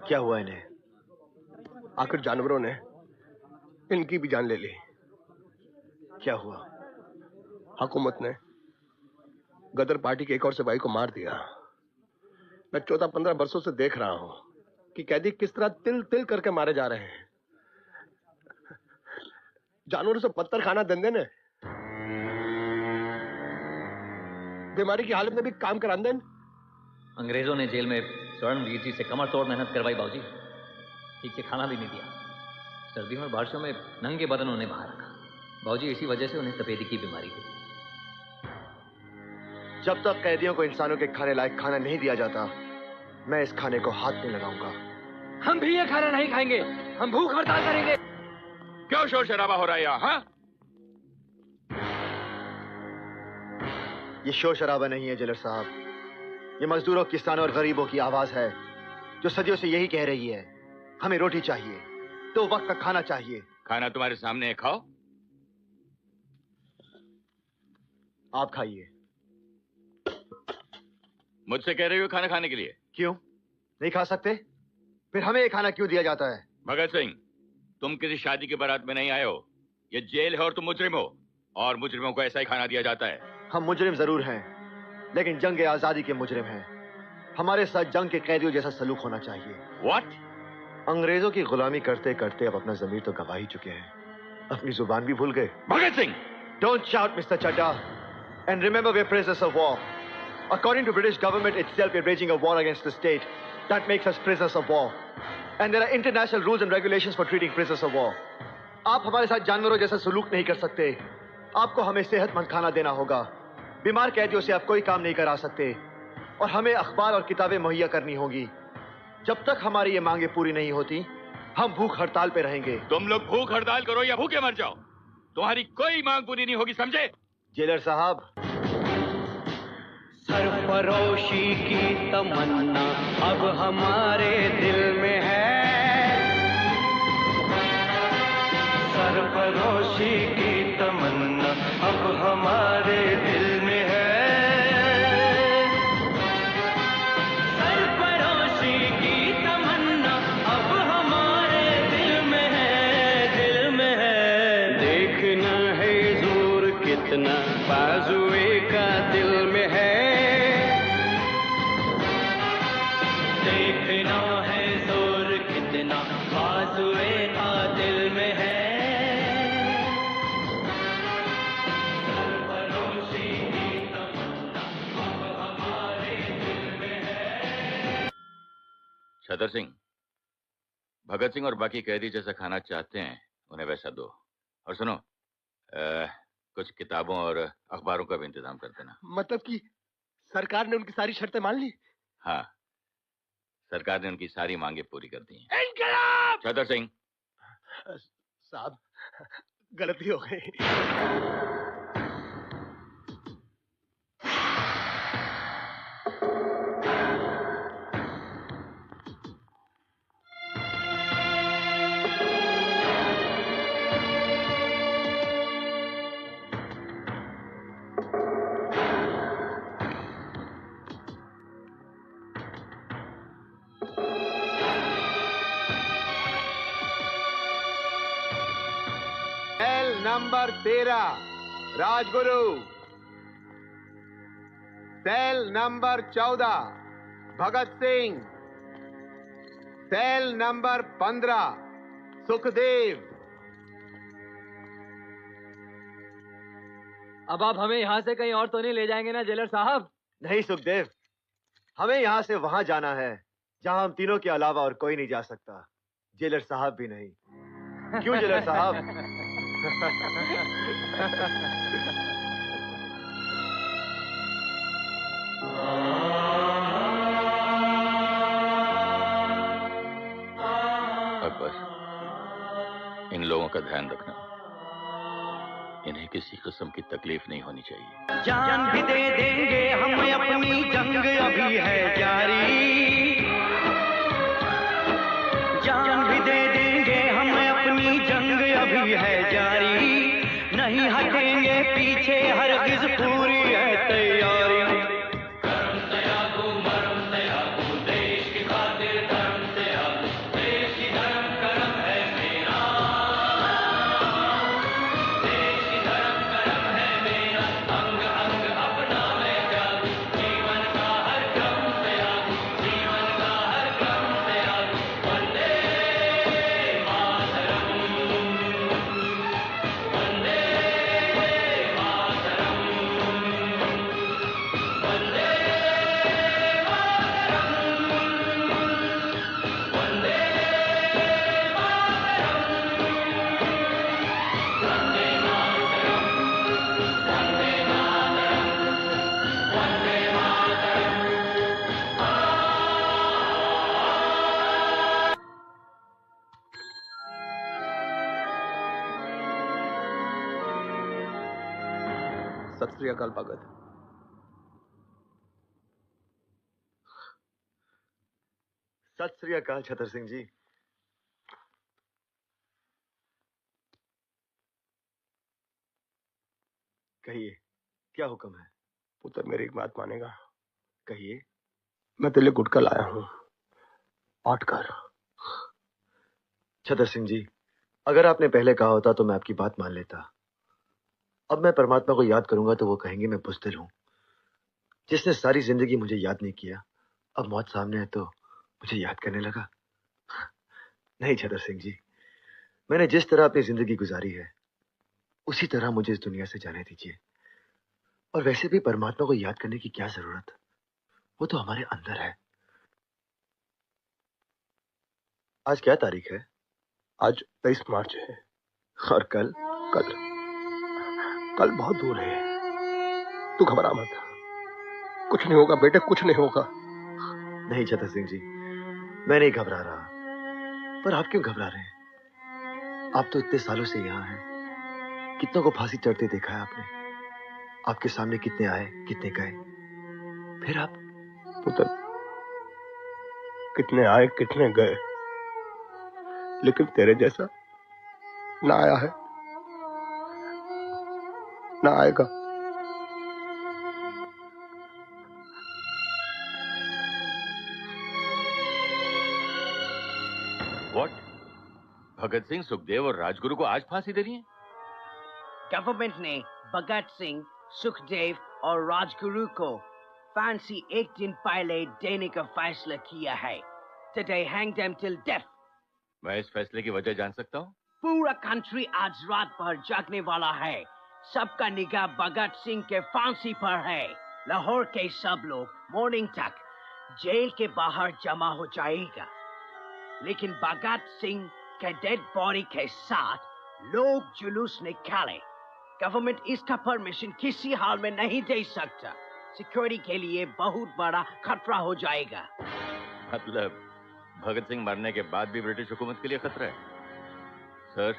क्या हुआ इन्हें? आखिर जानवरों ने इनकी भी जान ले ली। क्या हुआ? हुकूमत ने गदर पार्टी के एक और सिपाही को मार दिया। मैं 14-15 बरसों से देख रहा हूं कि कैदी किस तरह तिल तिल करके मारे जा रहे हैं। जानवरों से पत्थर खाना धंधे ने बीमारी की हालत में भी काम करान देन। अंग्रेजों ने जेल में स्वर्णवीर जी से कमर तोड़ मेहनत करवाई बाबूजी। ठीक से खाना भी नहीं दिया। सर्दियों और बारिशों में नंगे बदन उन्हें बाहर रखा बाबूजी। इसी वजह से उन्हें तपेदिक की बीमारी हुई। जब तक कैदियों को इंसानों के खाने लायक खाना नहीं दिया जाता, मैं इस खाने को हाथ नहीं लगाऊंगा। हम भी ये खाना नहीं खाएंगे। हम भूख हड़ताल करेंगे। क्यों शोर शराबा हो रहा है यहाँ? हाँ? ये शोर शराबा नहीं है जेलर साहब, ये मजदूरों, किसानों और गरीबों की आवाज है जो सदियों से यही कह रही है, हमें रोटी चाहिए, 2 वक्त का खाना चाहिए। खाना तुम्हारे सामने है, खाओ। आप खाइए। मुझसे कह रही हो खाना खाने के लिए? क्यों नहीं खा सकते? फिर हमें ये खाना क्यों दिया जाता है? भगत सिंह, तुम किसी शादी की बारात में नहीं आए हो। ये जेल है और तुम मुजरिम हो, और मुजरिमों को ऐसा ही खाना दिया जाता है। हम मुजरिम जरूर हैं, लेकिन जंग आजादी के मुजरिम हैं। हमारे साथ जंग के कैदियों जैसा सलूक होना चाहिए। What? अंग्रेजों की गुलामी करते करते अब अपना जमीर तो गवा ही चुके हैं, अपनी जुबान भी भूल गए। Bhagat Singh! Don't shout, Mr. Chadda, and remember we're prisoners of war. According to British government itself, we're waging a war against the state. That makes us prisoners of war. And there are international rules and regulations for treating prisoners of war. आप हमारे साथ जानवरों जैसा सलूक नहीं कर सकते। आपको हमें सेहतमंद खाना देना होगा। बीमार कैदियों से आप कोई काम नहीं करा सकते, और हमें अखबार और किताबें मुहैया करनी होगी। जब तक हमारी ये मांगे पूरी नहीं होती, हम भूख हड़ताल पे रहेंगे। तुम लोग भूख हड़ताल करो या भूखे मर जाओ, तुम्हारी कोई मांग पूरी नहीं होगी, समझे? जेलर साहब, सरफरोशी की तमन्ना अब हमारे दिल में है। सरफरोशी की तमन्ना अब हमारे दिल में है। सरफरोशी की तमन्ना अब हमारे दिल में है, दिल में है। देखना है जोर कितना बाजुए का दिल में है। देखना है जोर कितना बाजुए का दिल में है। सरफरोशी की तमन्ना अब हमारे दिल में है। छतर सिंह, भगत सिंह और बाकी कैदी जैसा खाना चाहते हैं उन्हें वैसा दो। और सुनो, कुछ किताबों और अखबारों का भी इंतजाम कर देना। मतलब कि सरकार ने उनकी सारी शर्तें मान ली? हाँ, सरकार ने उनकी सारी मांगे पूरी कर दी हैं। इनकलाब! छतर सिंह, साहब, गलती हो गई। Number 13 Rajguru. Cell number 14 Bhagat Singh. Cell number 15 Sukhdev. अब आप हमें यहाँ से कहीं और तो नहीं ले जाएंगे ना जेलर साहब? नहीं सुखदेव, हमें यहाँ से वहां जाना है जहाँ हम तीनों के अलावा और कोई नहीं जा सकता। जेलर साहब भी नहीं। क्यों जेलर साहब? अकबर, इन लोगों का ध्यान रखना, इन्हें किसी किस्म की तकलीफ नहीं होनी चाहिए। जान भी दे देंगे हम, अपनी जंग अभी है जारी। जान भी दे देंगे हम, अपनी जंग अभी है जारी। नहीं हटेंगे पीछे, हरगिज पूरी है तैयारी। करम त्यागो मरम त्यागो, देश की खातिर करम त्यागो। सत श्री अकाल भगत। सत श्री अकाल छतर सिंह जी। कहिए, क्या हुक्म है? पुत्र मेरी एक बात मानेगा? कहिए। मैं तेरे लिए गुटका लाया हूं, आठ कर। छतर सिंह जी, अगर आपने पहले कहा होता तो मैं आपकी बात मान लेता। अब मैं परमात्मा को याद करूंगा तो वो कहेंगे मैं बुज़दिल हूं, जिसने सारी जिंदगी मुझे याद नहीं किया, अब मौत सामने है तो मुझे याद करने लगा। नहीं छतर सिंह जी, मैंने जिस तरह अपनी जिंदगी गुजारी है उसी तरह मुझे इस दुनिया से जाने दीजिए। और वैसे भी परमात्मा को याद करने की क्या जरूरत, वो तो हमारे अंदर है। आज क्या तारीख है? आज 23 मार्च है। और कल? कल कल बहुत दूर है। तू घबरा मत, कुछ नहीं होगा बेटे, कुछ नहीं होगा। नहीं छतर सिंह जी, मैं नहीं घबरा रहा। पर आप क्यों घबरा रहे हैं? आप तो इतने सालों से यहां हैं, कितनों को फांसी चढ़ते देखा है आपने। आपके सामने कितने आए, कितने गए, फिर आप? पुत्र, कितने आए कितने गए, लेकिन तेरे जैसा ना आया है ना आएगा। व्हाट? भगत सिंह, सुखदेव और राजगुरु को आज फांसी देनी है? गवर्नमेंट ने भगत सिंह, सुखदेव और राजगुरु को फांसी एक दिन पहले देने का फैसला किया है। Today hang them till death. मैं इस फैसले की वजह जान सकता हूँ? पूरा कंट्री आज रात भर जागने वाला है। सबका निगाह भगत सिंह के फांसी पर है। लाहौर के सब लोग मॉर्निंग तक जेल के बाहर जमा हो जाएगा, लेकिन भगत सिंह के डेड बॉडी के साथ लोग जुलूस निकाले। गवर्नमेंट इसका परमिशन किसी हाल में नहीं दे सकता। सिक्योरिटी के लिए बहुत बड़ा खतरा हो जाएगा। मतलब भगत सिंह मरने के बाद भी ब्रिटिश हुकूमत के लिए खतरा है? सर,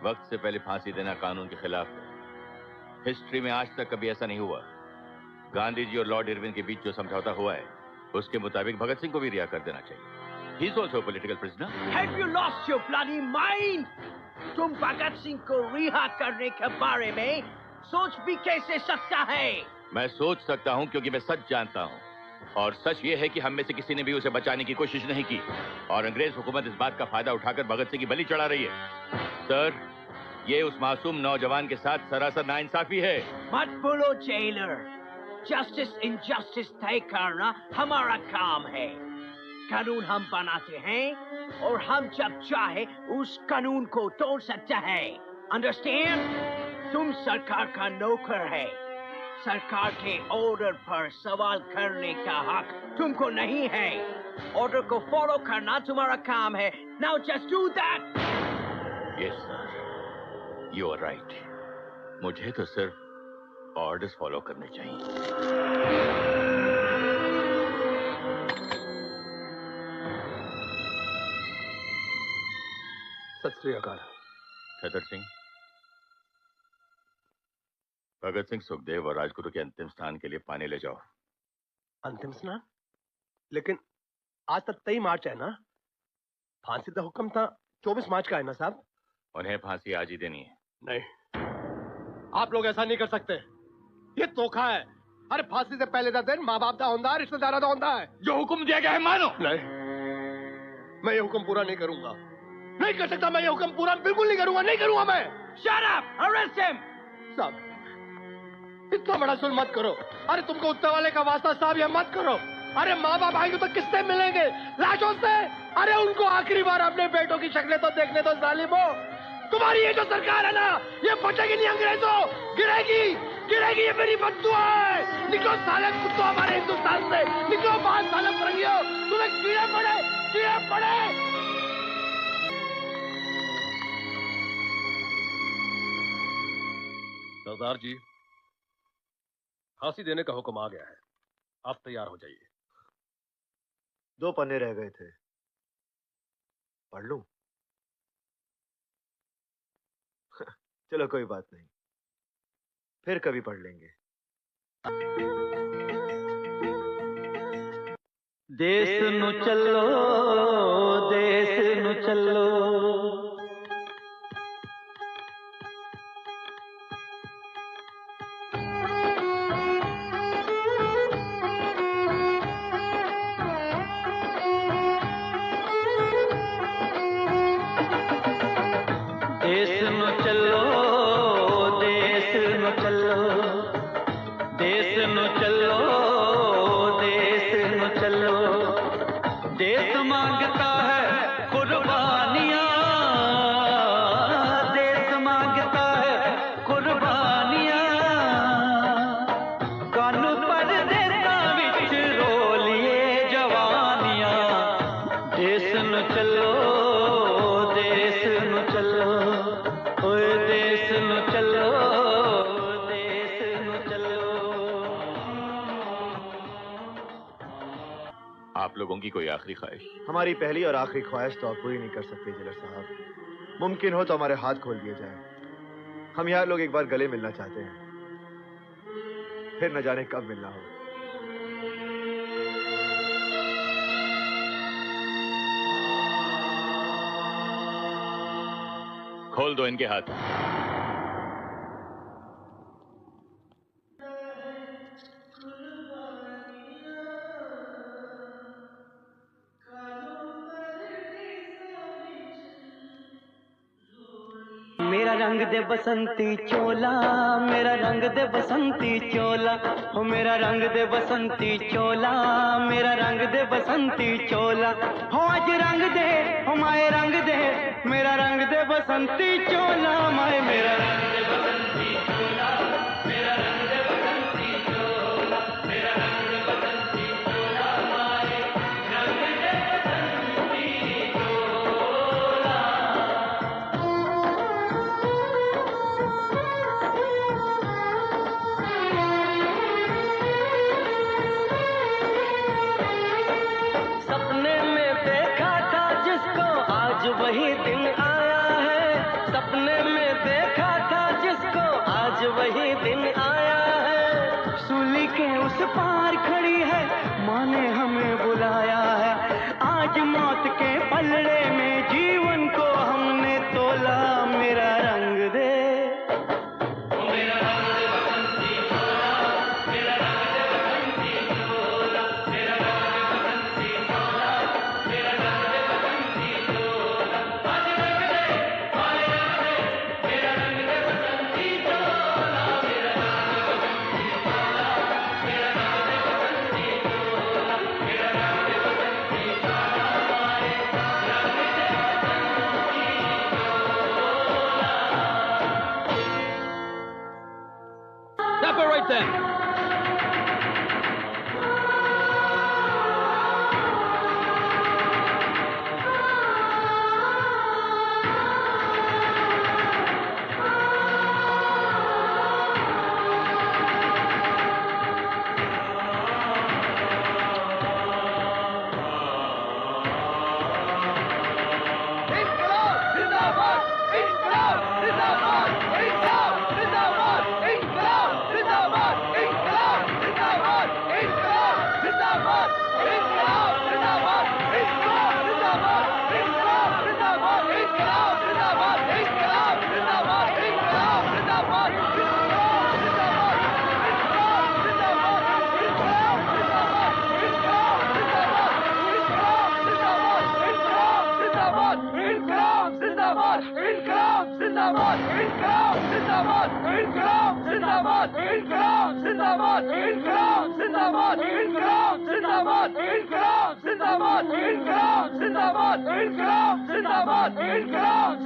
वक्त से पहले फांसी देना कानून के खिलाफ है। हिस्ट्री में आज तक कभी ऐसा नहीं हुआ। गांधी जी और लॉर्ड इरविन के बीच जो समझौता हुआ है उसके मुताबिक भगत सिंह को भी रिहा कर देना चाहिए। He is also a political prisoner. Have you lost your bloody mind? तुम भगत सिंह को रिहा करने के बारे में सोच भी कैसे सकता है? मैं सोच सकता हूं क्योंकि मैं सच जानता हूं, और सच ये है कि हम में से किसी ने भी उसे बचाने की कोशिश नहीं की, और अंग्रेज हुकूमत इस बात का फायदा उठाकर भगत सिंह की बलि चढ़ा रही है। सर, ये उस मासूम नौजवान के साथ सरासर नाइंसाफी है। मत बोलो जेलर, जस्टिस इनजस्टिस तय करना हमारा काम है। कानून हम बनाते हैं और हम जब चाहे उस कानून को तोड़ सकते हैं। अंडरस्टैंड? तुम सरकार का नौकर है। सरकार के ऑर्डर पर सवाल करने का हक तुमको नहीं है। ऑर्डर को फॉलो करना तुम्हारा काम है। Now just do that. Yes sir, you are right. मुझे तो सिर्फ ऑर्डर्स फॉलो करने चाहिए। सत श्री अकाल। छतर सिंह, भगत सिंह, सुखदेव और राजगुरु के अंतिम स्नान के लिए पानी ले जाओ। अंतिम स्नान? लेकिन आज तक 23 मार्च है ना? फांसी का हुक्म था 24 मार्च का है ना साहब? उन्हें फांसी आज ही देनी है। नहीं, आप लोग ऐसा नहीं कर सकते। ये धोखा है। अरे फांसी से पहले का दिन माँ बाप का होता है, रिश्तेदार का होता है। जो हुक्म दिया गया है मानो। नहीं, मैं ये हुक्म पूरा नहीं करूंगा। नहीं कर सकता मैं ये हुक्म पूरा, बिल्कुल नहीं करूंगा, नहीं करूंगा मैं। Shut up! Arrest him! साहब, इतना बड़ा सुन मत करो। अरे तुमको उत्तर वाले का वास्ता साहब, ये मत करो। अरे माँ बाप आएंगे तो किससे मिलेंगे? लाशों से। अरे उनको आखिरी बार अपने बेटों की शक्लें तो देखने दो जालिमो। तुम्हारी ये जो सरकार है ना, ये फटेगी नहीं अंग्रेजों, गिरेगी गिरेगी। ये मेरी बद्दुआ है। निकलो साले कुत्तों हमारे हिंदुस्तान से, निकलो बाहर साले फरंगियों। तुम्हें कीड़े पड़े, कीड़े पड़े। सरदार जी, फांसी देने का हुक्म आ गया है, आप तैयार हो जाइए। 2 पन्ने रह गए थे, पढ़ लूं? चलो कोई बात नहीं, फिर कभी पढ़ लेंगे। देश नु चलो, देश नु चलो, देश नु चलो, देश नु चलो, देश नु चलो, देश नु चलो, देश मांगता है कुर्बानियां, देश मांगता है कुर्बानियां, कानू पर देता विच रोलिए जवानियां, देश नु चलो, देश नु चलो, ओए देश नु चलो, देश नु चलो। आप लोगों की कोई आखिरी ख्वाहिश? हमारी पहली और आखिरी ख्वाहिश तो आप पूरी नहीं कर सकते जेलर साहब। मुमकिन हो तो हमारे हाथ खोल दिए जाए। हम यार लोग एक बार गले मिलना चाहते हैं, फिर न जाने कब मिलना हो। खोल दो इनके हाथ। मेरा रंग दे बसंती चोला, मेरा रंग दे बसंती चोला, हो मेरा रंग दे बसंती चोला, मेरा रंग दे बसंती चोला, हो आज रंग दे, हो माए रंग दे, मेरा रंग दे बसंती चोला, माए मेरा रंग दे बसंती चोला, मेरा रंग दे बसंती चोला, मेरा रंग दे बसंती चोला, माए रंग दे बसंती चोला। सपने में देखा था जिसको आज वही दिन आया है, सपने में देखा था जिसको आज वही दिन आया है, सूली के उस पार खड़ी है, माँ ने हमें बुलाया है, आज मौत के पलड़े में जीवन को हमने तोला, मेरा रंग दे, मेरा रंग दे बसंती चोला, मेरा रंग दे बसंती चोला, मेरा रंग दे बसंती चोला, मेरा रंग दे बसंती चोला, आज रंग दे, माए रंग दे, मेरा रंग दे बसंती चोला, मेरा रंग दे बसंती चोला, मेरा रंग दे बसंती चोला, मेरा रंग दे बसंती चोला, माए रंग दे Separate them!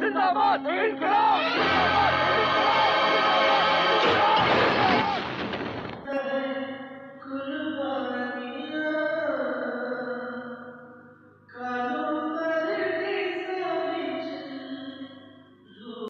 जिंदाबाद